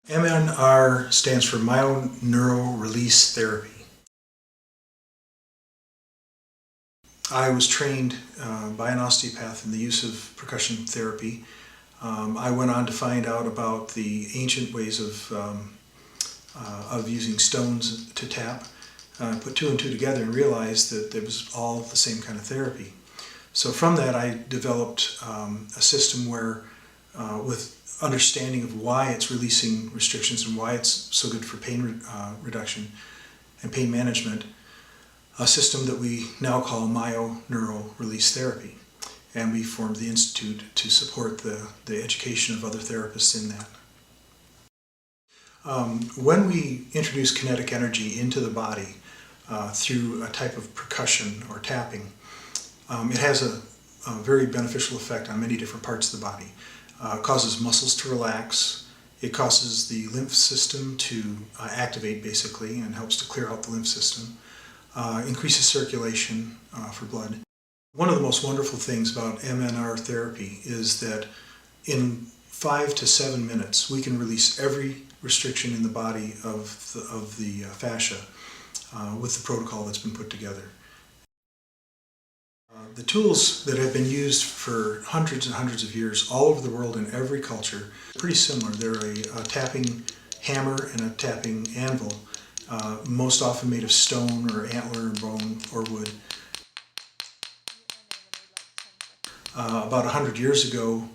MNR stands for Myo-Neural Release Therapy. I was trained by an osteopath in the use of percussion therapy. I went on to find out about the ancient ways of using stones to tap. Put two and two together and realized that it was all the same kind of therapy. So from that I developed a system where, with understanding of why it's releasing restrictions and why it's so good for pain reduction and pain management, a system that we now call Myo-Neural Release Therapy. And we formed the Institute to support the education of other therapists in that. When we introduce kinetic energy into the body through a type of percussion or tapping, it has a very beneficial effect on many different parts of the body. It causes muscles to relax, it causes the lymph system to activate basically and helps to clear out the lymph system, increases circulation for blood. One of the most wonderful things about MNR therapy is that in 5 to 7 minutes we can release every restriction in the body of the fascia with the protocol that's been put together. The tools that have been used for hundreds and hundreds of years all over the world in every culture are pretty similar. They're a tapping hammer and a tapping anvil, most often made of stone or antler or bone or wood. About 100 years ago,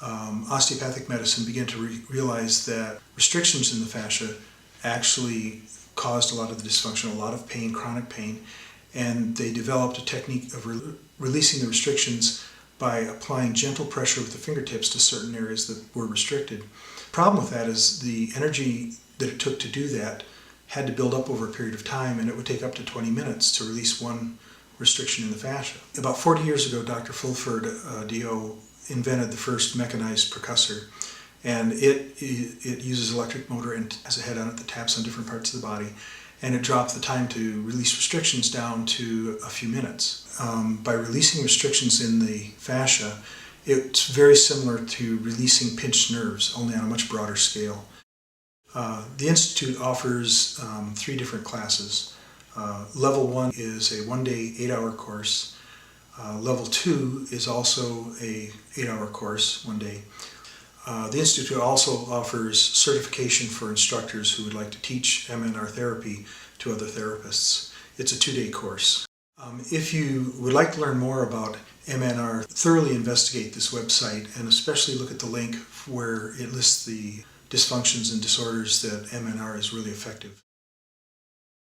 osteopathic medicine began to realize that restrictions in the fascia actually caused a lot of the dysfunction, a lot of pain, chronic pain, and they developed a technique of releasing the restrictions by applying gentle pressure with the fingertips to certain areas that were restricted. The problem with that is the energy that it took to do that had to build up over a period of time, and it would take up to 20 minutes to release one restriction in the fascia. About 40 years ago, Dr. Fulford D.O. invented the first mechanized percussor, and it uses electric motor and has a head on it that taps on different parts of the body, and it dropped the time to release restrictions down to a few minutes. By releasing restrictions in the fascia, it's very similar to releasing pinched nerves, only on a much broader scale. The Institute offers 3 different classes. Level 1 is a 1-day, 8-hour course. Level 2 is also a 8-hour course, 1 day. The Institute also offers certification for instructors who would like to teach MNR therapy to other therapists. It's a 2-day course. If you would like to learn more about MNR, thoroughly investigate this website and especially look at the link where it lists the dysfunctions and disorders that MNR is really effective.